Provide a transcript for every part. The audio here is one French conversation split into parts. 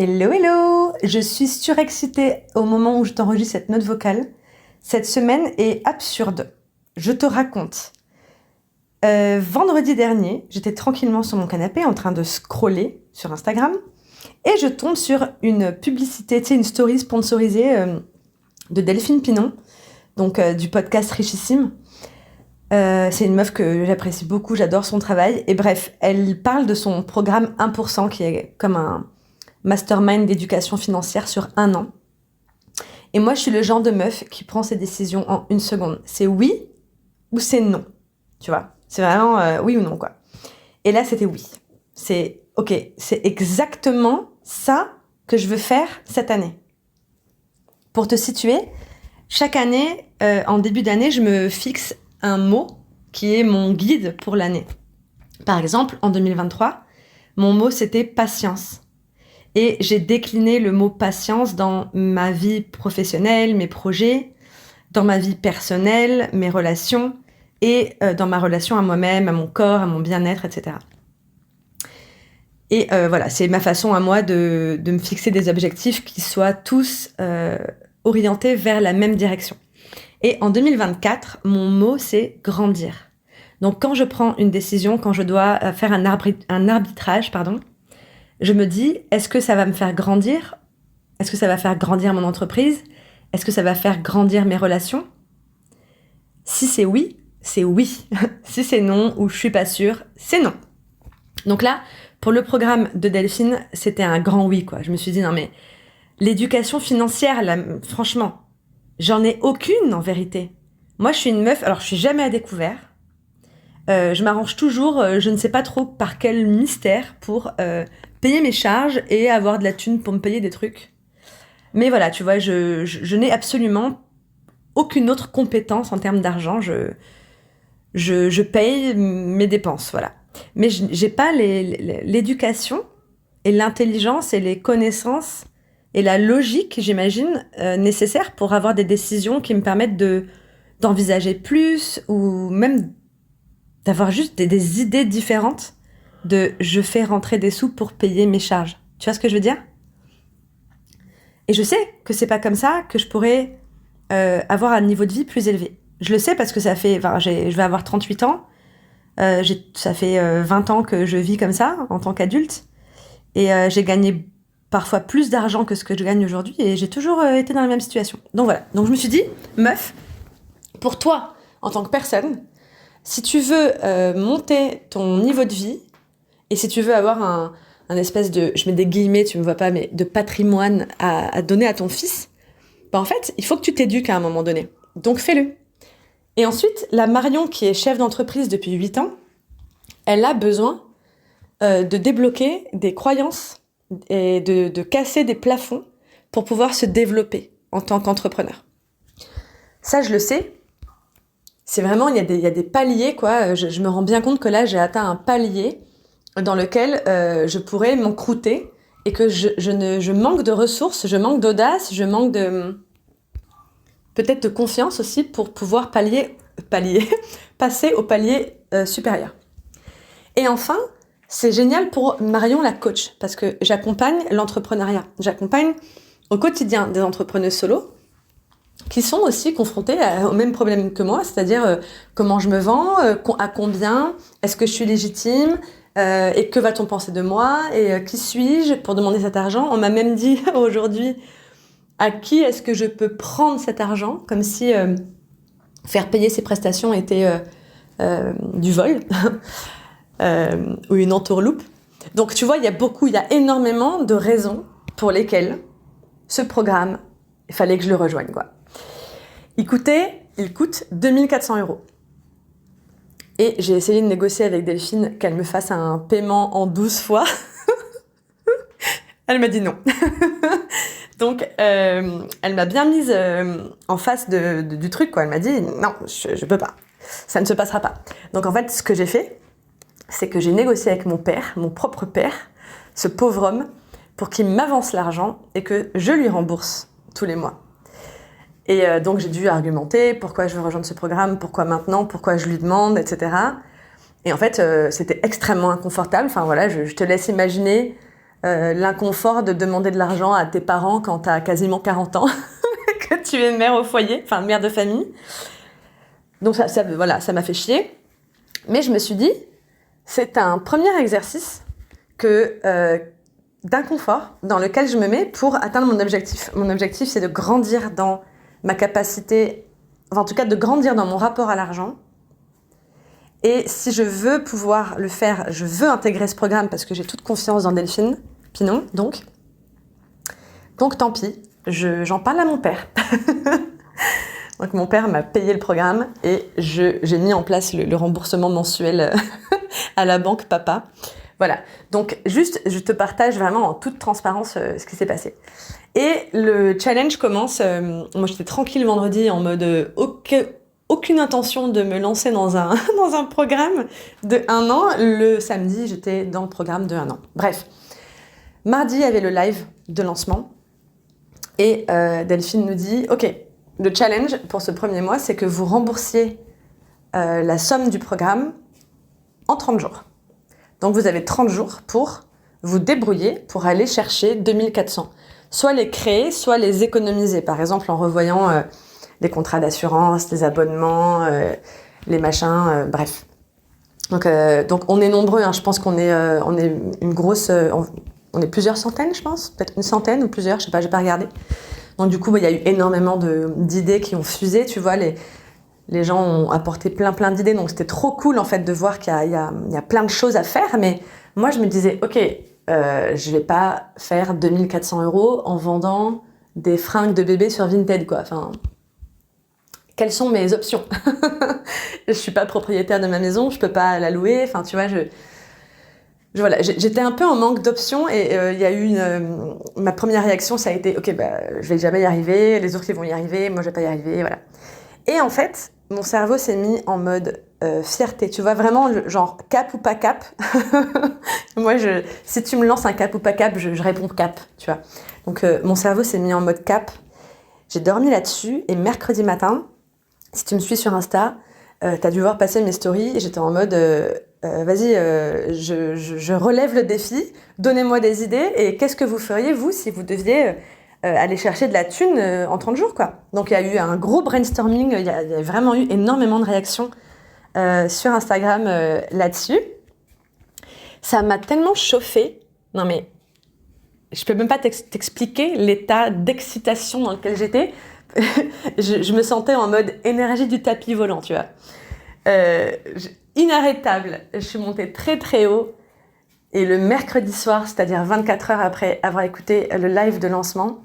Hello, hello! Je suis surexcitée au moment où je t'enregistre cette note vocale. Cette semaine est absurde. Je te raconte. Vendredi dernier, j'étais tranquillement sur mon canapé en train de scroller sur Instagram et je tombe sur une publicité, une story sponsorisée de Delphine Pinon, donc du podcast Richissime. C'est une meuf que j'apprécie beaucoup, j'adore son travail. Et bref, elle parle de son programme 1% qui est comme un mastermind d'éducation financière sur 1 an. Et moi, je suis le genre de meuf qui prend ses décisions en 1 seconde. C'est oui ou c'est non, tu vois. C'est vraiment oui ou non, quoi. Et là, c'était oui. C'est ok, c'est exactement ça que je veux faire cette année. Pour te situer, chaque année, en début d'année, je me fixe un mot qui est mon guide pour l'année. Par exemple, en 2023, mon mot, c'était patience. Et j'ai décliné le mot patience dans ma vie professionnelle, mes projets, dans ma vie personnelle, mes relations, et dans ma relation à moi-même, à mon corps, à mon bien-être, etc. Et voilà, c'est ma façon à moi de me fixer des objectifs qui soient tous orientés vers la même direction. Et en 2024, mon mot, c'est grandir. Donc quand je prends une décision, quand je dois faire un arbitrage, je me dis, est-ce que ça va me faire grandir ? Est-ce que ça va faire grandir mon entreprise ? Est-ce que ça va faire grandir mes relations ? Si c'est oui, c'est oui. Si c'est non, ou je suis pas sûre, c'est non. Donc là, pour le programme de Delphine, c'était un grand oui, quoi. Je me suis dit, non mais, l'éducation financière, là, franchement, j'en ai aucune en vérité. Moi, je suis une meuf, alors je suis jamais à découvert. Je m'arrange toujours, je ne sais pas trop par quel mystère, pour payer mes charges et avoir de la thune pour me payer des trucs. Mais voilà, tu vois, je n'ai absolument aucune autre compétence en termes d'argent. Je paye mes dépenses, voilà. Mais j'ai pas l'éducation et l'intelligence et les connaissances et la logique, j'imagine, nécessaires pour avoir des décisions qui me permettent d'envisager plus ou même d'avoir juste des idées différentes de je fais rentrer des sous pour payer mes charges. Tu vois ce que je veux dire ? Et je sais que c'est pas comme ça que je pourrais avoir un niveau de vie plus élevé. Je le sais parce que je vais avoir 38 ans. Ça fait 20 ans que je vis comme ça en tant qu'adulte. Et j'ai gagné parfois plus d'argent que ce que je gagne aujourd'hui. Et j'ai toujours été dans la même situation. Donc voilà. Donc je me suis dit, meuf, pour toi, en tant que personne, si tu veux monter ton niveau de vie et si tu veux avoir un espèce de, je mets des guillemets, tu me vois pas, mais de patrimoine à donner à ton fils, en fait, il faut que tu t'éduques à un moment donné. Donc fais-le. Et ensuite, la Marion, qui est chef d'entreprise depuis 8 ans, elle a besoin de débloquer des croyances et de casser des plafonds pour pouvoir se développer en tant qu'entrepreneur. Ça, je le sais. C'est vraiment, il y a des paliers, quoi. Je me rends bien compte que là, j'ai atteint un palier dans lequel je pourrais m'encrouter et que je manque de ressources, je manque d'audace, je manque peut-être de confiance aussi pour pouvoir passer au palier supérieur. Et enfin, c'est génial pour Marion la coach parce que j'accompagne l'entrepreneuriat. J'accompagne au quotidien des entrepreneuses solo qui sont aussi confrontés au même problème que moi, c'est-à-dire comment je me vends, à combien, est-ce que je suis légitime, et que va-t-on penser de moi, et qui suis-je pour demander cet argent. On m'a même dit aujourd'hui, à qui est-ce que je peux prendre cet argent, comme si faire payer ses prestations était du vol, ou une entourloupe. Donc tu vois, il y a énormément de raisons pour lesquelles ce programme, il fallait que je le rejoigne, quoi. Il coûte 2400 €. Et j'ai essayé de négocier avec Delphine qu'elle me fasse un paiement en 12 fois. Elle m'a dit non. Donc, elle m'a bien mise en face du truc, quoi. Elle m'a dit non, je peux pas. Ça ne se passera pas. Donc, en fait, ce que j'ai fait, c'est que j'ai négocié avec mon père, mon propre père, ce pauvre homme, pour qu'il m'avance l'argent et que je lui rembourse tous les mois. Et donc, j'ai dû argumenter pourquoi je veux rejoindre ce programme, pourquoi maintenant, pourquoi je lui demande, etc. Et en fait, c'était extrêmement inconfortable. Enfin, voilà, je te laisse imaginer l'inconfort de demander de l'argent à tes parents quand t'as quasiment 40 ans, que tu es mère au foyer, enfin mère de famille. Donc voilà, ça m'a fait chier. Mais je me suis dit, c'est un premier exercice d'inconfort dans lequel je me mets pour atteindre mon objectif. Mon objectif, c'est de grandir dans ma capacité, enfin en tout cas de grandir dans mon rapport à l'argent. Et si je veux pouvoir le faire, je veux intégrer ce programme parce que j'ai toute confiance dans Delphine Pinon, donc tant pis, j'en parle à mon père. Donc mon père m'a payé le programme et j'ai mis en place le remboursement mensuel à la banque papa. Voilà, donc juste je te partage vraiment en toute transparence ce qui s'est passé. Et le challenge commence, moi j'étais tranquille vendredi en mode aucune intention de me lancer dans un programme de 1 an. Le samedi, j'étais dans le programme de 1 an. Bref, mardi, il y avait le live de lancement et Delphine nous dit « Ok, le challenge pour ce premier mois, c'est que vous remboursiez la somme du programme en 30 jours. Donc vous avez 30 jours pour vous débrouiller pour aller chercher 2400. Soit les créer, soit les économiser. Par exemple, en revoyant les contrats d'assurance, les abonnements, les machins, bref. Donc on est nombreux, hein, je pense qu'on est une grosse... on est plusieurs centaines, je pense. Peut-être une centaine ou plusieurs, je sais pas, j'ai pas regardé. Donc du coup, il y a eu énormément d'idées qui ont fusé, tu vois, les gens ont apporté plein d'idées, donc c'était trop cool en fait de voir qu'il y a plein de choses à faire, mais moi je me disais, ok, je vais pas faire 2400 € en vendant des fringues de bébé sur Vinted, quoi. Enfin, quelles sont mes options? Je suis pas propriétaire de ma maison, je peux pas la louer, enfin tu vois, voilà, j'étais un peu en manque d'options et il y a eu ma première réaction, ça a été, ok, je vais jamais y arriver, les autres ils vont y arriver, moi je vais pas y arriver, voilà. Et en fait, mon cerveau s'est mis en mode fierté. Tu vois, vraiment, genre cap ou pas cap. Moi, si tu me lances un cap ou pas cap, je réponds cap, tu vois. Donc, mon cerveau s'est mis en mode cap. J'ai dormi là-dessus et mercredi matin, si tu me suis sur Insta, t'as dû voir passer mes stories et j'étais en mode vas-y, je relève le défi, donnez-moi des idées et qu'est-ce que vous feriez, vous, si vous deviez... aller chercher de la thune en 30 jours, quoi. Donc, il y a eu un gros brainstorming, il y a vraiment eu énormément de réactions sur Instagram là-dessus. Ça m'a tellement chauffée. Non, mais je peux même pas t'expliquer l'état d'excitation dans lequel j'étais. je me sentais en mode énergie du tapis volant, tu vois. Inarrêtable. Je suis montée très haut. Et le mercredi soir, c'est-à-dire 24 heures après avoir écouté le live de lancement,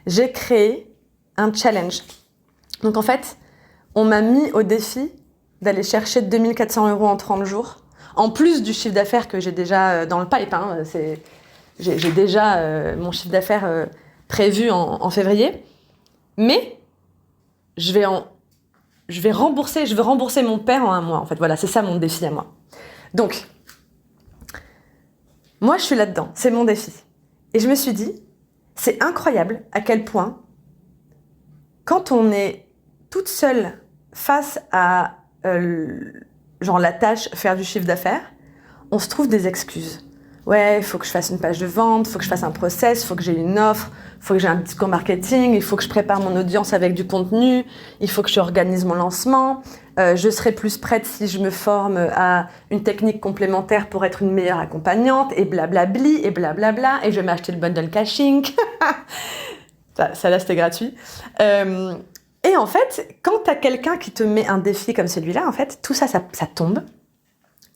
j'ai créé un challenge. Donc en fait, on m'a mis au défi d'aller chercher 2400 € en 30 jours, en plus du chiffre d'affaires que j'ai déjà dans le pipe. Hein, j'ai déjà mon chiffre d'affaires prévu en février. Mais je veux rembourser mon père en 1 mois. En fait, voilà, c'est ça mon défi à moi. Donc, moi, je suis là-dedans. C'est mon défi. Et je me suis dit, c'est incroyable à quel point, quand on est toute seule face à genre la tâche faire du chiffre d'affaires, on se trouve des excuses. Ouais, il faut que je fasse une page de vente, il faut que je fasse un process, il faut que j'ai une offre, il faut que j'ai un discours marketing, il faut que je prépare mon audience avec du contenu, il faut que j'organise mon lancement, je serai plus prête si je me forme à une technique complémentaire pour être une meilleure accompagnante, et blablabli, et blablabla, et je vais m'acheter le bundle caching. ça là, c'était gratuit. Et en fait, quand t'as quelqu'un qui te met un défi comme celui-là, en fait, tout ça tombe,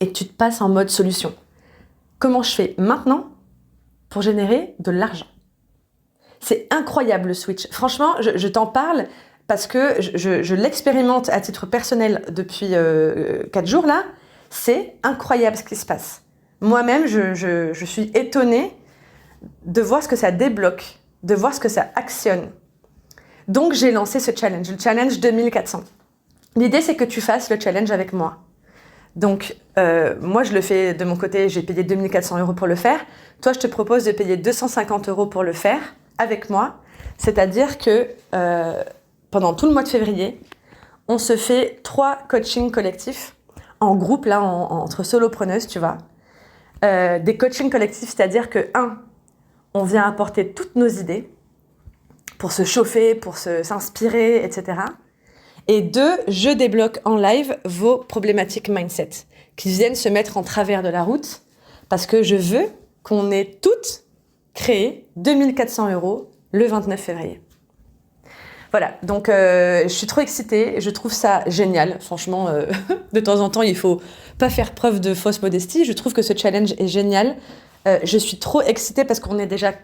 et tu te passes en mode solution. Comment je fais maintenant pour générer de l'argent? C'est incroyable le switch. Franchement, je t'en parle parce que je l'expérimente à titre personnel depuis 4 jours là. C'est incroyable ce qui se passe. Moi-même, je suis étonnée de voir ce que ça débloque, de voir ce que ça actionne. Donc, j'ai lancé ce challenge, le challenge 2400. L'idée, c'est que tu fasses le challenge avec moi. Donc, moi, je le fais de mon côté, j'ai payé 2400 € pour le faire. Toi, je te propose de payer 250 € pour le faire avec moi. C'est-à-dire que pendant tout le mois de février, on se fait 3 coachings collectifs en groupe, là, entre solopreneuses, tu vois. Des coachings collectifs, c'est-à-dire que, on vient apporter toutes nos idées pour se chauffer, pour s'inspirer, etc. Et 2, je débloque en live vos problématiques mindset qui viennent se mettre en travers de la route parce que je veux qu'on ait toutes créé 2400 € le 29 février. Voilà, donc je suis trop excitée, je trouve ça génial. Franchement, de temps en temps, il faut pas faire preuve de fausse modestie. Je trouve que ce challenge est génial. Je suis trop excitée parce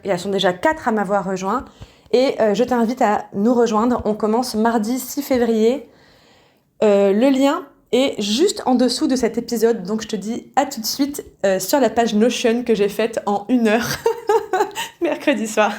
elles sont déjà 4 à m'avoir rejoint. Et je t'invite à nous rejoindre. On commence mardi 6 février. Le lien est juste en dessous de cet épisode. Donc je te dis à tout de suite sur la page Notion que j'ai faite en 1 heure mercredi soir.